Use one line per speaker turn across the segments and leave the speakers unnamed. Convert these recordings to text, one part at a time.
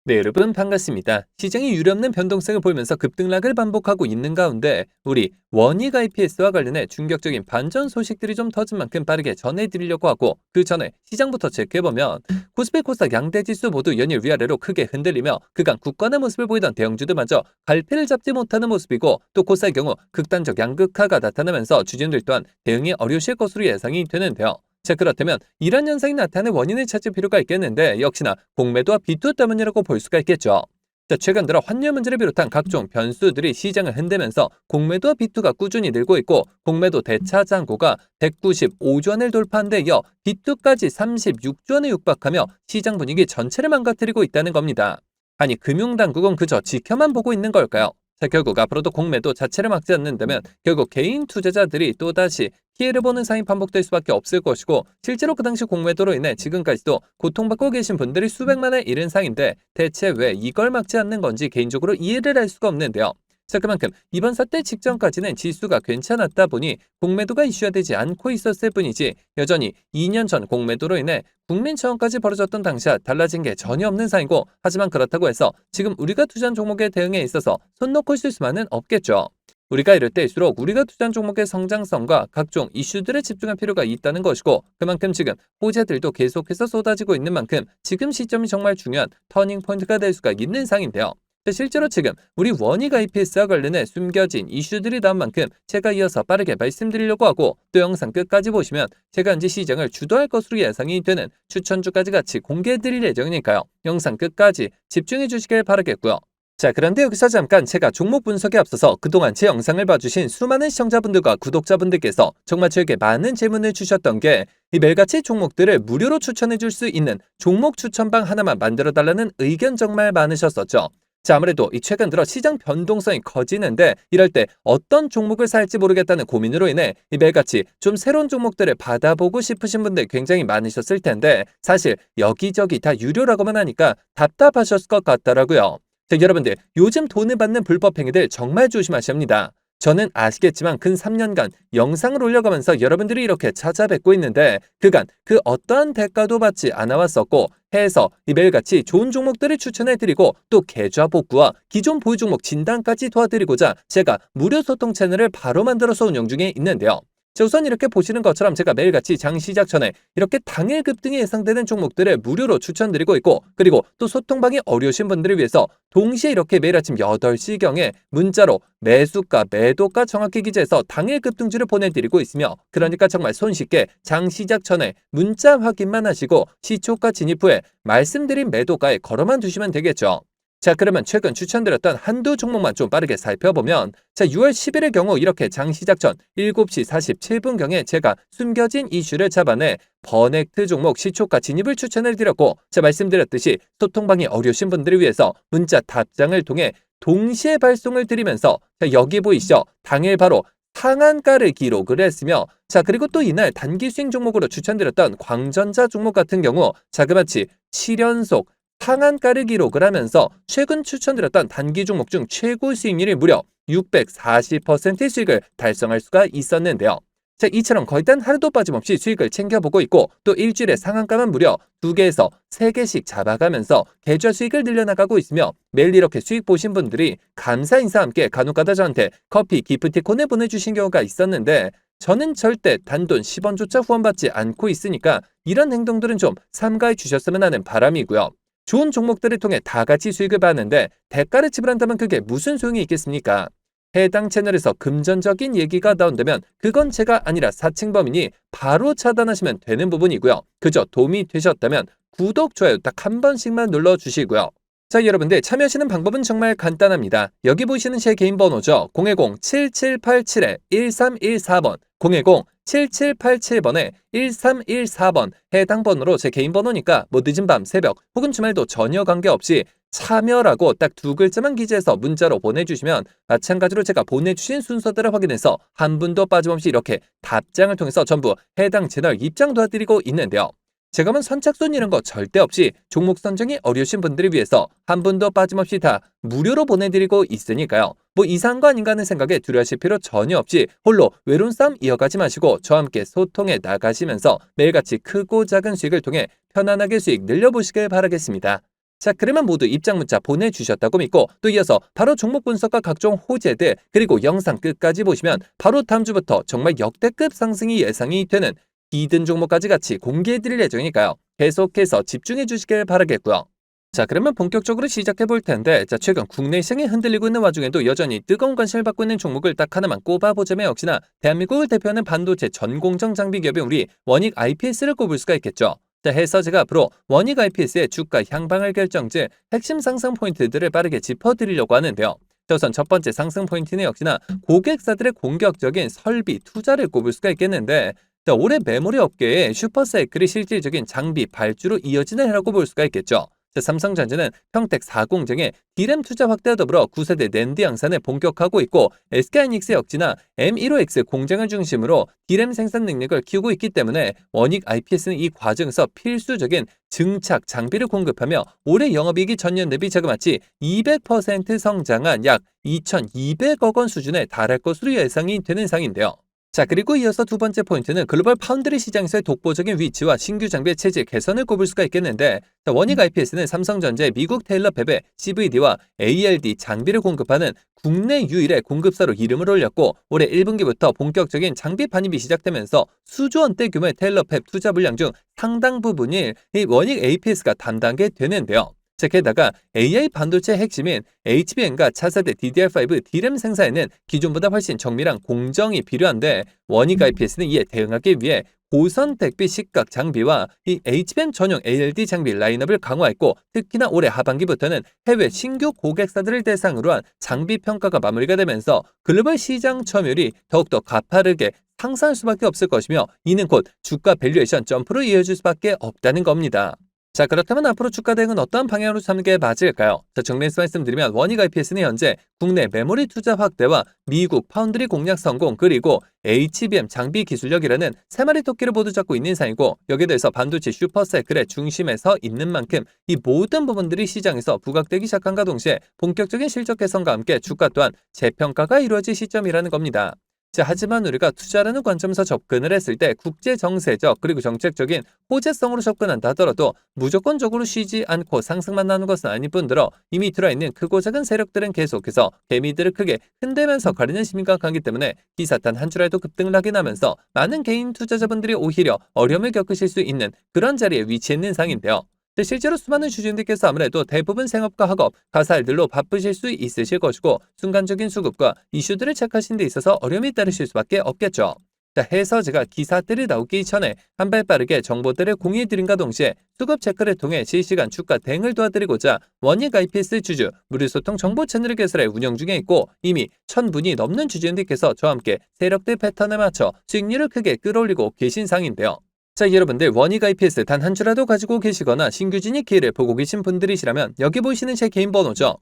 네, 여러분 반갑습니다. 시장이 유례없는 변동성을 보이면서 급등락을 반복하고 있는 가운데 우리 원익 IPS와 관련해 충격적인 반전 소식들이 좀 터진 만큼 빠르게 전해드리려고 하고 그 전에 시장부터 체크해보면 코스피 코스닥 양대 지수 모두 연일 위아래로 크게 흔들리며 그간 굳건한 모습을 보이던 대형주들마저 갈피를 잡지 못하는 모습이고 또 코스닥의 경우 극단적 양극화가 나타나면서 주주들 또한 대응이 어려우실 것으로 예상이 되는데요. 자, 그렇다면 이런 현상이 나타나는 원인을 찾을 필요가 있겠는데 역시나 공매도와 비투 때문이라고 볼 수가 있겠죠. 자, 최근 들어 환율 문제를 비롯한 각종 변수들이 시장을 흔들면서 공매도와 비투가 꾸준히 늘고 있고 공매도 대차 잔고가 195조 원을 돌파한 데 이어 비투까지 36조 원에 육박하며 시장 분위기 전체를 망가뜨리고 있다는 겁니다. 아니, 금융당국은 그저 지켜만 보고 있는 걸까요? 자, 결국 앞으로도 공매도 자체를 막지 않는다면 결국 개인 투자자들이 또다시 피해를 보는 상황이 반복될 수밖에 없을 것이고 실제로 그 당시 공매도로 인해 지금까지도 고통받고 계신 분들이 수백만에 이른 상인데 대체 왜 이걸 막지 않는 건지 개인적으로 이해를 할 수가 없는데요. 자, 그만큼 이번 사태 직전까지는 지수가 괜찮았다 보니 공매도가 이슈화되지 않고 있었을 뿐이지 여전히 2년 전 공매도로 인해 국민 처형까지 벌어졌던 당시와 달라진 게 전혀 없는 상이고 하지만 그렇다고 해서 지금 우리가 투자한 종목의 대응에 있어서 손 놓고 있을 수만은 없겠죠. 우리가 이럴 때일수록 우리가 투자한 종목의 성장성과 각종 이슈들에 집중할 필요가 있다는 것이고 그만큼 지금 호재들도 계속해서 쏟아지고 있는 만큼 지금 시점이 정말 중요한 터닝 포인트가 될 수가 있는 상인데요. 실제로 지금 우리 원익 IPS와 관련해 숨겨진 이슈들이 나온 만큼 제가 이어서 빠르게 말씀드리려고 하고 또 영상 끝까지 보시면 제가 현재 시장을 주도할 것으로 예상이 되는 추천주까지 같이 공개해드릴 예정이니까요. 영상 끝까지 집중해 주시길 바라겠고요. 자, 그런데 여기서 잠깐 제가 종목 분석에 앞서서 그동안 제 영상을 봐주신 수많은 시청자분들과 구독자분들께서 정말 저에게 많은 질문을 주셨던 게 이 매일같이 종목들을 무료로 추천해 줄 수 있는 종목 추천방 하나만 만들어 달라는 의견 정말 많으셨었죠. 자, 아무래도 이 최근 들어 시장 변동성이 커지는데 이럴 때 어떤 종목을 살지 모르겠다는 고민으로 인해 이 매일같이 좀 새로운 종목들을 받아보고 싶으신 분들 굉장히 많으셨을 텐데 사실 여기저기 다 유료라고만 하니까 답답하셨을 것 같더라고요. 자, 여러분들 요즘 돈을 받는 불법 행위들 정말 조심하셔야 합니다. 저는 아시겠지만 근 3년간 영상을 올려가면서 여러분들이 이렇게 찾아뵙고 있는데 그간 그 어떠한 대가도 받지 않아 왔었고 해서 이 매일같이 좋은 종목들을 추천해드리고 또 계좌 복구와 기존 보유 종목 진단까지 도와드리고자 제가 무료 소통 채널을 바로 만들어서 운영 중에 있는데요. 자, 우선 이렇게 보시는 것처럼 제가 매일같이 장 시작 전에 이렇게 당일 급등이 예상되는 종목들을 무료로 추천드리고 있고 그리고 또 소통방이 어려우신 분들을 위해서 동시에 이렇게 매일 아침 8시경에 문자로 매수가 매도가 정확히 기재해서 당일 급등주를 보내드리고 있으며 그러니까 정말 손쉽게 장 시작 전에 문자 확인만 하시고 시초가 진입 후에 말씀드린 매도가에 걸어만 두시면 되겠죠. 자, 그러면 최근 추천드렸던 한두 종목만 좀 빠르게 살펴보면 자, 6월 10일의 경우 이렇게 장 시작 전 7시 47분경에 제가 숨겨진 이슈를 잡아내 버넥트 종목 시초가 진입을 추천을 드렸고 자, 말씀드렸듯이 소통방이 어려우신 분들을 위해서 문자 답장을 통해 동시에 발송을 드리면서 자, 여기 보이시죠? 당일 바로 상한가를 기록을 했으며 자, 그리고 또 이날 단기 수익 종목으로 추천드렸던 광전자 종목 같은 경우 자그마치 7연속 상한가를 기록을 하면서 최근 추천드렸던 단기 종목 중 최고 수익률이 무려 640%의 수익을 달성할 수가 있었는데요. 자, 이처럼 거의 단 하루도 빠짐없이 수익을 챙겨보고 있고 또 일주일에 상한가만 무려 2개에서 3개씩 잡아가면서 계좌 수익을 늘려나가고 있으며 매일 이렇게 수익 보신 분들이 감사 인사와 함께 간혹가다 저한테 커피 기프티콘을 보내주신 경우가 있었는데 저는 절대 단돈 10원조차 후원받지 않고 있으니까 이런 행동들은 좀 삼가해 주셨으면 하는 바람이고요. 좋은 종목들을 통해 다 같이 수익을 받는데 대가를 지불한다면 그게 무슨 소용이 있겠습니까? 해당 채널에서 금전적인 얘기가 나온다면 그건 제가 아니라 사칭범이니 바로 차단하시면 되는 부분이고요. 그저 도움이 되셨다면 구독, 좋아요 딱 한 번씩만 눌러주시고요. 자, 여러분들 참여하시는 방법은 정말 간단합니다. 여기 보시는 제 개인 번호죠. 010-7787-1314번 010-7787번에 1314번 해당 번호로 제 개인 번호니까 뭐 늦은 밤, 새벽 혹은 주말도 전혀 관계없이 참여라고 딱 두 글자만 기재해서 문자로 보내주시면 마찬가지로 제가 보내주신 순서대로 확인해서 한 분도 빠짐없이 이렇게 답장을 통해서 전부 해당 채널 입장 도와드리고 있는데요. 제가 선착순 이런 거 절대 없이 종목 선정이 어려우신 분들을 위해서 한 분도 빠짐없이 다 무료로 보내드리고 있으니까요. 뭐 이상한 거 아닌가 하는 생각에 두려워하실 필요 전혀 없이 홀로 외로운 싸움 이어가지 마시고 저와 함께 소통해 나가시면서 매일같이 크고 작은 수익을 통해 편안하게 수익 늘려보시길 바라겠습니다. 자, 그러면 모두 입장 문자 보내주셨다고 믿고 또 이어서 바로 종목 분석과 각종 호재들 그리고 영상 끝까지 보시면 바로 다음 주부터 정말 역대급 상승이 예상이 되는 히든 종목까지 같이 공개해드릴 예정이니까요. 계속해서 집중해 주시길 바라겠고요. 자, 그러면 본격적으로 시작해 볼 텐데, 자, 최근 국내 시장이 흔들리고 있는 와중에도 여전히 뜨거운 관심을 받고 있는 종목을 딱 하나만 꼽아보자면 역시나 대한민국을 대표하는 반도체 전공정 장비 기업인 우리 원익 IPS를 꼽을 수가 있겠죠. 자, 해서 제가 앞으로 원익 IPS의 주가 향방을 결정질 핵심 상승 포인트들을 빠르게 짚어드리려고 하는데요. 자, 우선 첫 번째 상승 포인트는 역시나 고객사들의 공격적인 설비 투자를 꼽을 수가 있겠는데, 자, 올해 메모리 업계의 슈퍼사이클이 실질적인 장비 발주로 이어지는 해라고 볼 수가 있겠죠. 자, 삼성전자는 평택 4공정에 D램 투자 확대와 더불어 9세대 낸드 양산을 본격화하고 있고 SK하이닉스 역시나 M15X 공장을 중심으로 D램 생산 능력을 키우고 있기 때문에 원익 IPS는 이 과정에서 필수적인 증착 장비를 공급하며 올해 영업이익이 전년 대비 자그마치 200% 성장한 약 2,200억 원 수준에 달할 것으로 예상이 되는 상인데요. 자, 그리고 이어서 두 번째 포인트는 글로벌 파운드리 시장에서의 독보적인 위치와 신규 장비의 체질 개선을 꼽을 수가 있겠는데, 자, 원익 IPS는 삼성전자의 미국 테일러 팹에 CVD와 ALD 장비를 공급하는 국내 유일의 공급사로 이름을 올렸고 올해 1분기부터 본격적인 장비 반입이 시작되면서 수조 원대 규모의 테일러 팹 투자 물량 중 상당 부분이 이 원익 APS가 담당하게 되는데요. 자, 게다가 AI 반도체 핵심인 HBM과 차세대 DDR5 D램 생산에는 기존보다 훨씬 정밀한 공정이 필요한데 원익 IPS는 이에 대응하기 위해 고선 택비 식각 장비와 이 HBM 전용 ALD 장비 라인업을 강화했고 특히나 올해 하반기부터는 해외 신규 고객사들을 대상으로 한 장비 평가가 마무리가 되면서 글로벌 시장 점유율이 더욱더 가파르게 상승할 수밖에 없을 것이며 이는 곧 주가 밸류에이션 점프로 이어질 수밖에 없다는 겁니다. 자, 그렇다면 앞으로 주가 대응은 어떠한 방향으로 잡는 게 맞을까요? 자, 정리해서 말씀드리면 원익 IPS는 현재 국내 메모리 투자 확대와 미국 파운드리 공략 성공 그리고 HBM 장비 기술력이라는 세 마리 토끼를 모두 잡고 있는 상이고 여기에 대해서 반도체 슈퍼사이클의 중심에 서 있는 만큼 이 모든 부분들이 시장에서 부각되기 시작한과 동시에 본격적인 실적 개선과 함께 주가 또한 재평가가 이루어질 시점이라는 겁니다. 자, 하지만 우리가 투자라는 관점에서 접근을 했을 때 국제 정세적 그리고 정책적인 호재성으로 접근한다 하더라도 무조건적으로 쉬지 않고 상승만 하는 것은 아닐 뿐더러 이미 들어있는 크고 작은 세력들은 계속해서 개미들을 크게 흔들면서 가리는 시민과 강하기 때문에 기사 단 한 주라도 급등락이 나면서 많은 개인 투자자분들이 오히려 어려움을 겪으실 수 있는 그런 자리에 위치해 있는 상인데요. 실제로 수많은 주주님들께서 아무래도 대부분 생업과 학업, 가사일들로 바쁘실 수 있으실 것이고 순간적인 수급과 이슈들을 체크하시는 데 있어서 어려움이 따르실 수밖에 없겠죠. 자, 해서 제가 기사들이 나오기 전에 한 발 빠르게 정보들을 공유해드린과 동시에 수급 체크를 통해 실시간 주가 대응을 도와드리고자 원익 IPS 주주 무료소통 정보 채널을 개설해 운영 중에 있고 이미 1,000분이 넘는 주주님들께서 저와 함께 세력대 패턴에 맞춰 수익률을 크게 끌어올리고 계신 상인데요. 자, 여러분들 원익 IPS 단 한 주라도 가지고 계시거나 신규 진입 기회를 보고 계신 분들이시라면 여기 보이시는 제 개인 번호죠.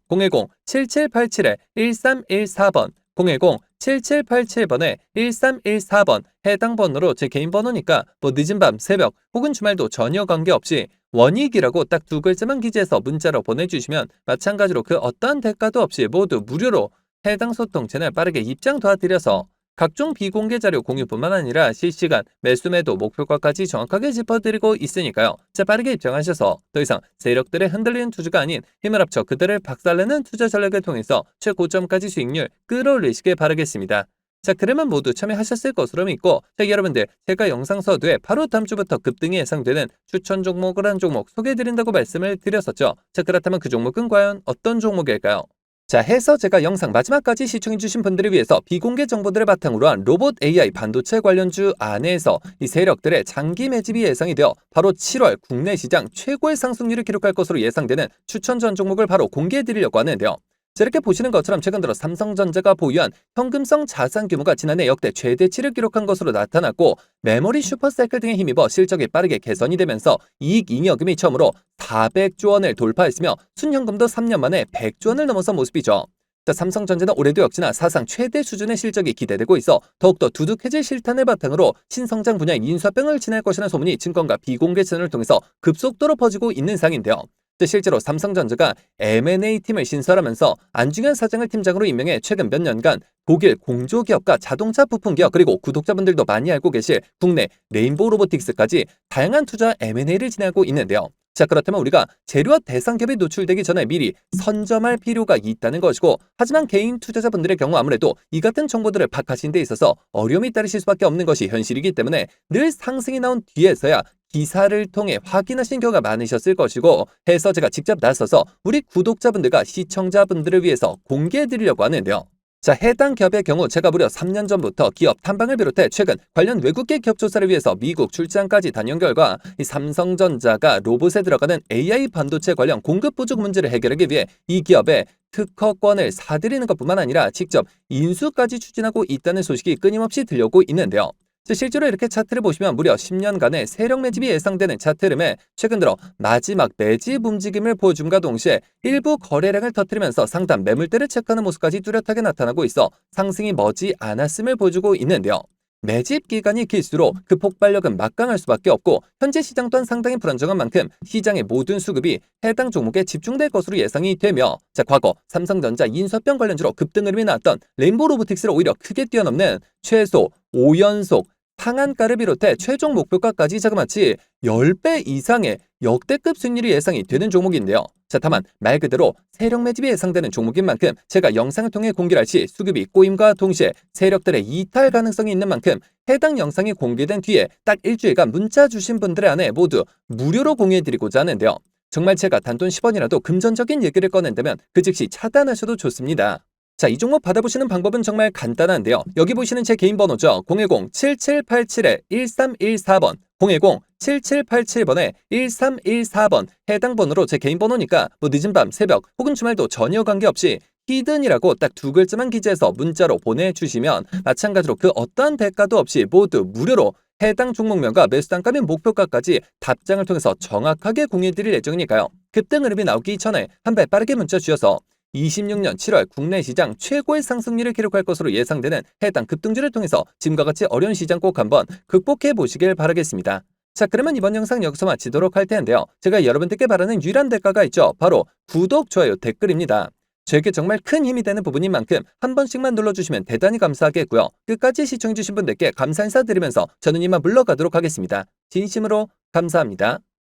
010-7787-1314번 010-7787번에 1314번 해당 번호로 제 개인 번호니까 뭐 늦은 밤, 새벽 혹은 주말도 전혀 관계없이 원익이라고 딱 두 글자만 기재해서 문자로 보내주시면 마찬가지로 그 어떠한 대가도 없이 모두 무료로 해당 소통 채널 빠르게 입장 도와드려서 각종 비공개 자료 공유뿐만 아니라 실시간 매수 매도 목표가까지 정확하게 짚어드리고 있으니까요. 자, 빠르게 입장하셔서 더 이상 세력들의 흔들리는 투자가 아닌 힘을 합쳐 그들을 박살내는 투자 전략을 통해서 최고점까지 수익률 끌어올리시길 바라겠습니다. 자, 그러면 모두 참여하셨을 것으로 믿고 자, 여러분들 제가 영상 서두에 바로 다음 주부터 급등이 예상되는 추천 종목을 한 종목 소개해드린다고 말씀을 드렸었죠. 자, 그렇다면 그 종목은 과연 어떤 종목일까요? 자, 해서 제가 영상 마지막까지 시청해주신 분들을 위해서 비공개 정보들을 바탕으로 한 로봇 AI 반도체 관련주 안에서 이 세력들의 장기 매집이 예상이 되어 바로 7월 국내 시장 최고의 상승률을 기록할 것으로 예상되는 추천 전 종목을 바로 공개해드리려고 하는데요. 자, 이렇게 보시는 것처럼 최근 들어 삼성전자가 보유한 현금성 자산 규모가 지난해 역대 최대치를 기록한 것으로 나타났고 메모리 슈퍼사이클 등에 힘입어 실적이 빠르게 개선이 되면서 이익 잉여금이 처음으로 400조 원을 돌파했으며 순현금도 3년 만에 100조 원을 넘어선 모습이죠. 자, 삼성전자는 올해도 역시나 사상 최대 수준의 실적이 기대되고 있어 더욱더 두둑해질 실탄을 바탕으로 신성장 분야의 인수합병을 진행할 것이라는 소문이 증권가 비공개 채널을 통해서 급속도로 퍼지고 있는 상인데요. 실제로 삼성전자가 M&A 팀을 신설하면서 안중현 사장을 팀장으로 임명해 최근 몇 년간 독일 공조기업과 자동차 부품기업 그리고 구독자분들도 많이 알고 계실 국내 레인보우 로보틱스까지 다양한 투자 M&A를 진행하고 있는데요. 자, 그렇다면 우리가 재료와 대상기업이 노출되기 전에 미리 선점할 필요가 있다는 것이고, 하지만 개인 투자자분들의 경우 아무래도 이 같은 정보들을 파악하시는 데 있어서 어려움이 따르실 수밖에 없는 것이 현실이기 때문에 늘 상승이 나온 뒤에서야 기사를 통해 확인하신 경우가 많으셨을 것이고, 해서 제가 직접 나서서 우리 구독자분들과 시청자분들을 위해서 공개해드리려고 하는데요. 자, 해당 기업의 경우 제가 무려 3년 전부터 기업 탐방을 비롯해 최근 관련 외국계 기업 조사를 위해서 미국 출장까지 다녀온 결과 이 삼성전자가 로봇에 들어가는 AI 반도체 관련 공급 부족 문제를 해결하기 위해 이 기업에 특허권을 사들이는 것뿐만 아니라 직접 인수까지 추진하고 있다는 소식이 끊임없이 들려오고 있는데요. 실제로 이렇게 차트를 보시면 무려 10년간의 세력 매집이 예상되는 차트 흐름에 최근 들어 마지막 매집 움직임을 보여줌과 동시에 일부 거래량을 터뜨리면서 상단 매물대를 체크하는 모습까지 뚜렷하게 나타나고 있어 상승이 머지 않았음을 보여주고 있는데요. 매집 기간이 길수록 그 폭발력은 막강할 수밖에 없고, 현재 시장 또한 상당히 불안정한 만큼 시장의 모든 수급이 해당 종목에 집중될 것으로 예상이 되며, 과거 삼성전자 인수합병 관련주로 급등 흐름이 나왔던 레인보우 로보틱스를 오히려 크게 뛰어넘는 최소 5연속 상한가를 비롯해 최종 목표가까지 자그마치 10배 이상의 역대급 수익률이 예상이 되는 종목인데요. 다만 말 그대로 세력 매집이 예상되는 종목인 만큼 제가 영상을 통해 공개할 시 수급이 꼬임과 동시에 세력들의 이탈 가능성이 있는 만큼 해당 영상이 공개된 뒤에 딱 일주일간 문자 주신 분들의 안에 모두 무료로 공유해드리고자 하는데요. 정말 제가 단돈 10원이라도 금전적인 얘기를 꺼낸다면 그 즉시 차단하셔도 좋습니다. 자, 이 종목 받아보시는 방법은 정말 간단한데요. 여기 보시는 제 개인 번호죠. 010-7787-1314번, 010-7787번에 1314번 해당 번호로 제 개인 번호니까 늦은 밤, 새벽 혹은 주말도 전혀 관계없이 히든이라고 딱 두 글자만 기재해서 문자로 보내주시면 마찬가지로 그 어떠한 대가도 없이 모두 무료로 해당 종목명과 매수 단가 및 목표가까지 답장을 통해서 정확하게 공유해드릴 예정이니까요. 급등 흐름이 나오기 전에 한 발 빠르게 문자 주셔서 26년 7월 국내 시장 최고의 상승률을 기록할 것으로 예상되는 해당 급등주를 통해서 지금과 같이 어려운 시장 꼭 한번 극복해 보시길 바라겠습니다. 자, 그러면 이번 영상 여기서 마치도록 할 텐데요. 제가 여러분들께 바라는 유일한 대가가 있죠. 바로 구독, 좋아요, 댓글입니다. 저에게 정말 큰 힘이 되는 부분인 만큼 한 번씩만 눌러주시면 대단히 감사하겠고요. 끝까지 시청해주신 분들께 감사 인사드리면서 저는 이만 물러가도록 하겠습니다. 진심으로 감사합니다.